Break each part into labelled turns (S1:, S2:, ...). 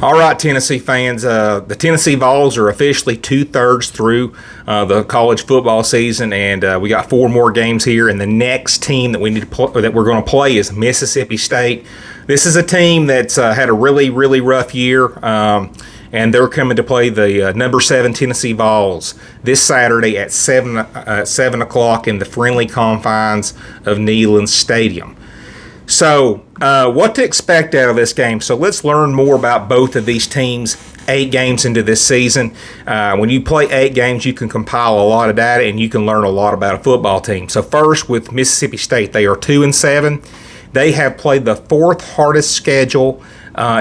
S1: All right, Tennessee fans, the Tennessee Vols are officially 2/3 through the college football season, and we got 4 more games here. And the next team that that we're going to play is Mississippi State. This is a team that's had a really, really rough year, and they're coming to play the number 7 Tennessee Vols this Saturday at 7 o'clock in the friendly confines of Neyland Stadium. So, what to expect out of this game? So let's learn more about both of these teams 8 games into this season. When you play 8 games, you can compile a lot of data and you can learn a lot about a football team. So first, with Mississippi State, they are 2-7. They have played the 4th hardest schedule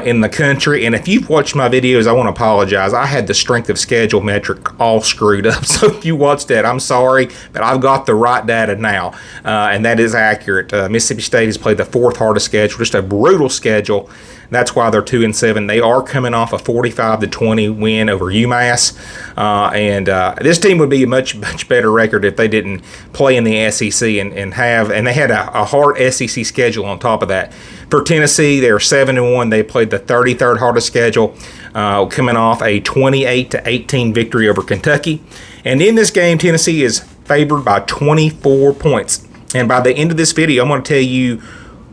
S1: in the country. And if you've watched my videos, I want to apologize. I had the strength of schedule metric all screwed up. So if you watched that, I'm sorry, but I've got the right data now, and that is accurate. Mississippi State has played the 4th hardest schedule, just a brutal schedule. That's why they're 2-7. They are coming off a 45-20 win over UMass, and this team would be a much better record if they didn't play in the SEC and they had a hard SEC schedule on top of that. For Tennessee, they're 7-1. They played the 33rd hardest schedule, coming off a 28-18 victory over Kentucky. And in this game, Tennessee is favored by 24 points. And by the end of this video, I'm going to tell you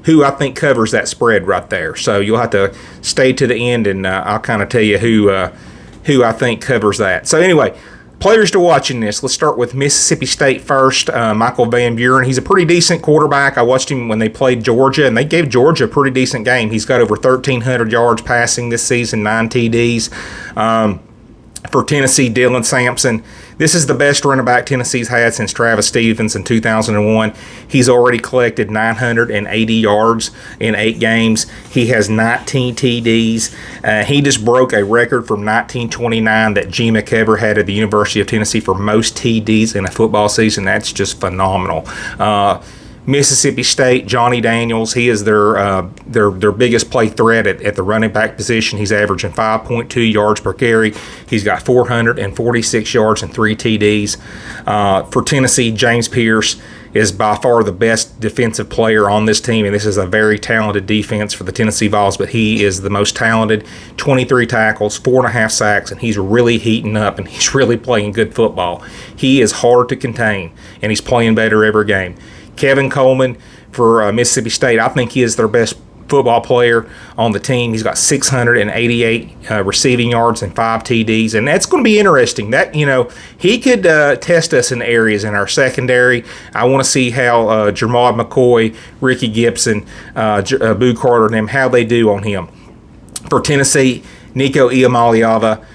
S1: who I think covers that spread right there. So you'll have to stay to the end, and I'll kind of tell you who I think covers that. So anyway, players to watch in this. Let's start with Mississippi State first. Michael Van Buren. He's a pretty decent quarterback. I watched him when they played Georgia, and they gave Georgia a pretty decent game. He's got over 1,300 yards passing this season, 9 TDs. For Tennessee, Dylan Sampson. This is the best running back Tennessee's had since Travis Stevens in 2001. He's already collected 980 yards in 8 games. He has 19 TDs. He just broke a record from 1929 that G. McEver had at the University of Tennessee for most TDs in a football season. That's just phenomenal. Mississippi State, Johnny Daniels, he is their biggest play threat at the running back position. He's averaging 5.2 yards per carry. He's got 446 yards and 3 TDs. For Tennessee, James Pierce is by far the best defensive player on this team, and this is a very talented defense for the Tennessee Vols, but he is the most talented. 23 tackles, 4.5 sacks, and he's really heating up, and he's really playing good football. He is hard to contain, and he's playing better every game. Kevin Coleman for Mississippi State, I think he is their best football player on the team. He's got 688 receiving yards and 5 TDs, and that's going to be interesting. That, he could test us in areas in our secondary. I want to see how Jermod McCoy, Ricky Gibson, Boo Carter, and them, how they do on him. For Tennessee, Nico Iamaleava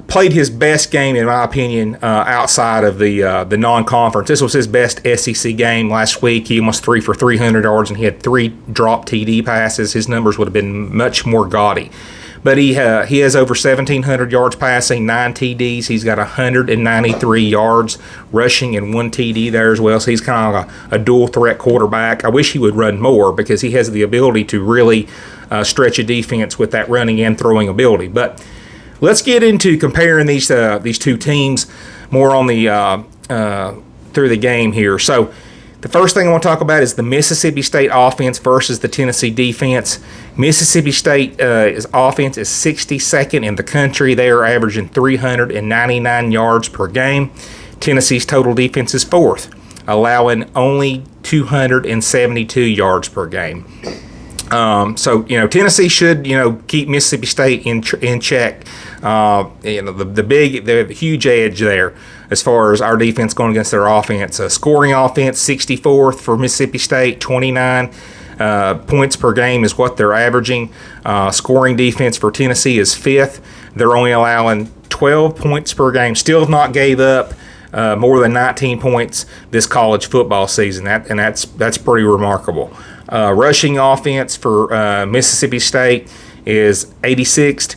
S1: played his best game, in my opinion, outside of the non-conference. This was his best SEC game last week. He almost threw for 300 yards, and he had 3 drop TD passes. His numbers would have been much more gaudy. But he has over 1,700 yards passing, 9 TDs. He's got 193 yards rushing and 1 TD there as well. So he's kind of a dual threat quarterback. I wish he would run more because he has the ability to really stretch a defense with that running and throwing ability. But let's get into comparing these 2 teams more on the through the game here. So the first thing I want to talk about is the Mississippi State offense versus the Tennessee defense. Mississippi State offense is 62nd in the country. They are averaging 399 yards per game. Tennessee's total defense is 4th, allowing only 272 yards per game. So Tennessee should keep Mississippi State in check. The huge edge there as far as our defense going against their offense. Scoring offense 64th for Mississippi State, 29 points per game is what they're averaging. Scoring defense for Tennessee is 5th. They're only allowing 12 points per game. Still have not gave up more than 19 points this college football season. That's pretty remarkable. Rushing offense for Mississippi State is 86th.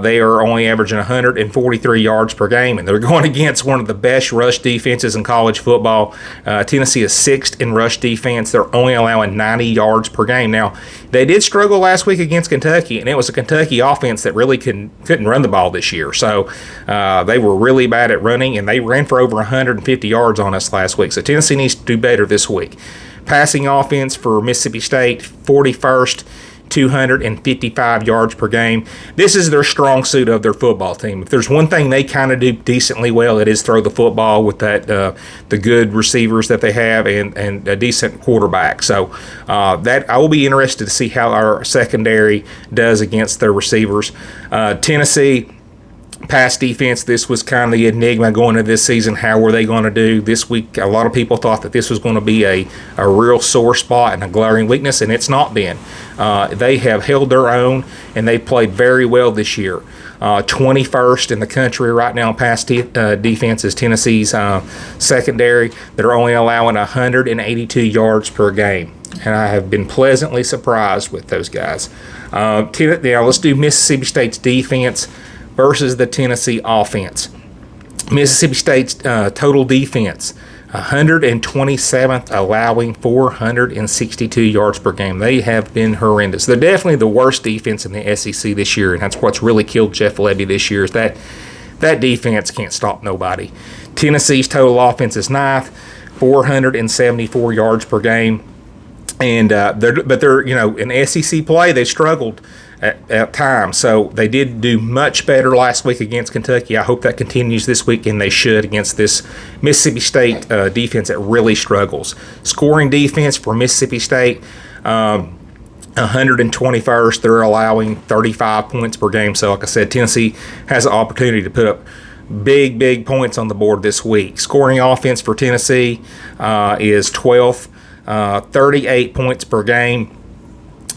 S1: They are only averaging 143 yards per game, and they're going against one of the best rush defenses in college football. Tennessee is 6th in rush defense. They're only allowing 90 yards per game. Now, they did struggle last week against Kentucky, and it was a Kentucky offense that really couldn't run the ball this year. So they were really bad at running, and they ran for over 150 yards on us last week. So Tennessee needs to do better this week. Passing offense for Mississippi State, 41st. 255 yards per game. This is their strong suit of their football team. If there's one thing they kind of do decently well, it is throw the football with that the good receivers that they have and a decent quarterback. So that I will be interested to see how our secondary does against their receivers. Tennessee pass defense, this was kind of the enigma going into this season. How were they going to do this week? A lot of people thought that this was going to be a real sore spot and a glaring weakness, and it's not been. They have held their own, and they played very well this year. 21st in the country right now in pass defense is Tennessee's secondary. They're only allowing 182 yards per game, and I have been pleasantly surprised with those guys. Now let's do Mississippi State's defense versus the Tennessee offense. Mississippi State's total defense, 127th, allowing 462 yards per game. They have been horrendous. They're definitely the worst defense in the SEC this year, and that's what's really killed Jeff Lebby this year is that defense can't stop nobody. Tennessee's total offense is 9th, 474 yards per game. And they're in SEC play, they struggled at times. So they did do much better last week against Kentucky. I hope that continues this week, and they should against this Mississippi State defense that really struggles. Scoring defense for Mississippi State, 121st. They're allowing 35 points per game. So like I said, Tennessee has an opportunity to put up big points on the board this week. Scoring offense for Tennessee is 12th. 38 points per game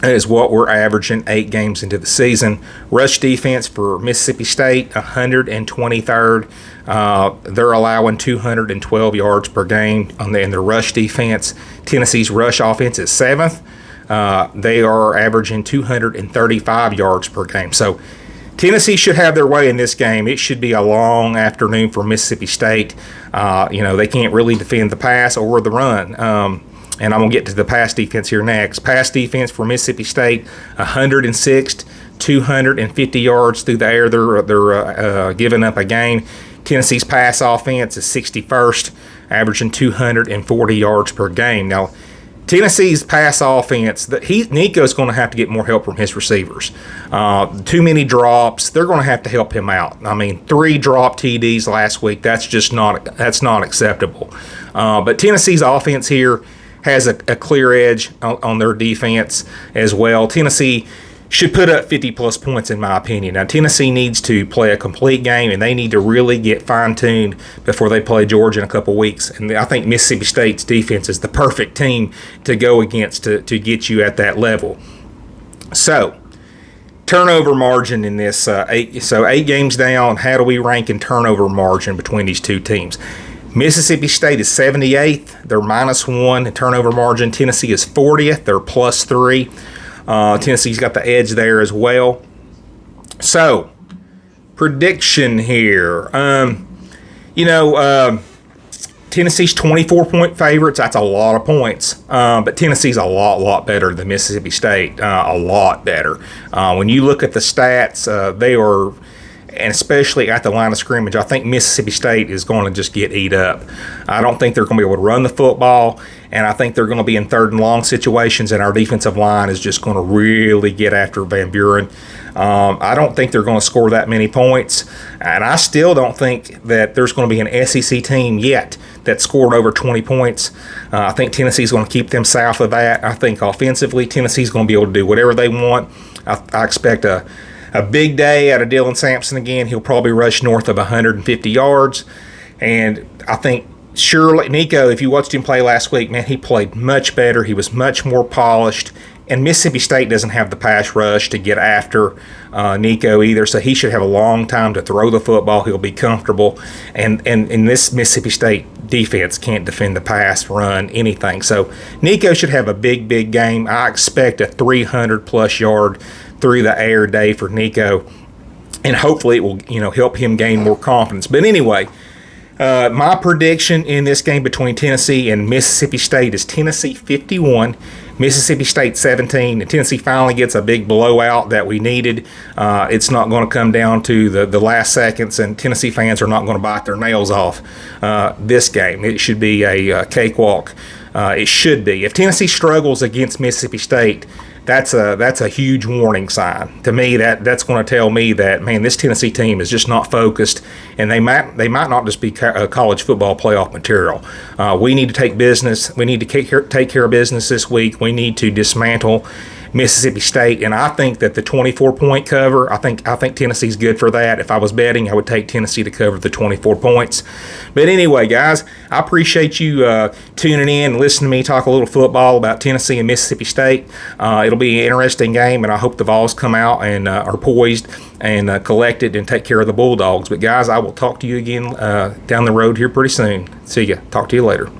S1: is what we're averaging 8 games into the season. Rush defense for Mississippi State, 123rd. They're allowing 212 yards per game in their rush defense. Tennessee's rush offense is 7th. They are averaging 235 yards per game. So Tennessee should have their way in this game. It should be a long afternoon for Mississippi State. They can't really defend the pass or the run. And I'm going to get to the pass defense here next. Pass defense for Mississippi State, 106th, 250 yards through the air. They're giving up a game. Tennessee's pass offense is 61st, averaging 240 yards per game. Now, Tennessee's pass offense, Nico's going to have to get more help from his receivers. Too many drops. They're going to have to help him out. I mean, 3 drop TDs last week. That's not acceptable. But Tennessee's offense here has a clear edge on their defense as well. Tennessee should put up 50-plus points, in my opinion. Now, Tennessee needs to play a complete game, and they need to really get fine-tuned before they play Georgia in a couple weeks. And I think Mississippi State's defense is the perfect team to go against to get you at that level. So, turnover margin in this 8 games down. How do we rank in turnover margin between these two teams? Mississippi State is 78th. They're -1 in turnover margin. Tennessee is 40th. They're +3. Tennessee's got the edge there as well. So, prediction here. Tennessee's 24-point favorites. That's a lot of points. But Tennessee's a lot better than Mississippi State. A lot better. When you look at the stats, they are, and especially at the line of scrimmage, I think Mississippi State is going to just get eat up. I don't think they're going to be able to run the football, and I think they're going to be in 3rd and long situations, and our defensive line is just going to really get after Van Buren. I don't think they're going to score that many points, and I still don't think that there's going to be an SEC team yet that scored over 20 points. I think Tennessee's going to keep them south of that. I think offensively, Tennessee's going to be able to do whatever they want. I expect a big day out of Dylan Sampson again. He'll probably rush north of 150 yards. And I think surely Nico, if you watched him play last week, man, he played much better. He was much more polished. And Mississippi State doesn't have the pass rush to get after Nico either, so he should have a long time to throw the football. He'll be comfortable. And this Mississippi State defense can't defend the pass, run, anything. So Nico should have a big game. I expect a 300-plus yard through the air day for Nico, and hopefully it will help him gain more confidence. But anyway, my prediction in this game between Tennessee and Mississippi State is Tennessee 51, Mississippi State 17. And Tennessee finally gets a big blowout that we needed. It's not going to come down to the last seconds, and Tennessee fans are not going to bite their nails off this game. It should be a cakewalk. It should be. If Tennessee struggles against Mississippi State, that's a huge warning sign to me. That's going to tell me that, man, this Tennessee team is just not focused, and they might not just be college football playoff material. We need to take business. We need to take care of business this week. We need to dismantle Mississippi State, and I think that the 24-point cover, I think Tennessee's good for that. If I was betting, I would take Tennessee to cover the 24 points. But anyway, guys, I appreciate you tuning in and listening to me talk a little football about Tennessee and Mississippi State. It'll be an interesting game, and I hope the Vols come out and are poised and collected and take care of the Bulldogs. But guys, I will talk to you again down the road here pretty soon. See ya. Talk to you later.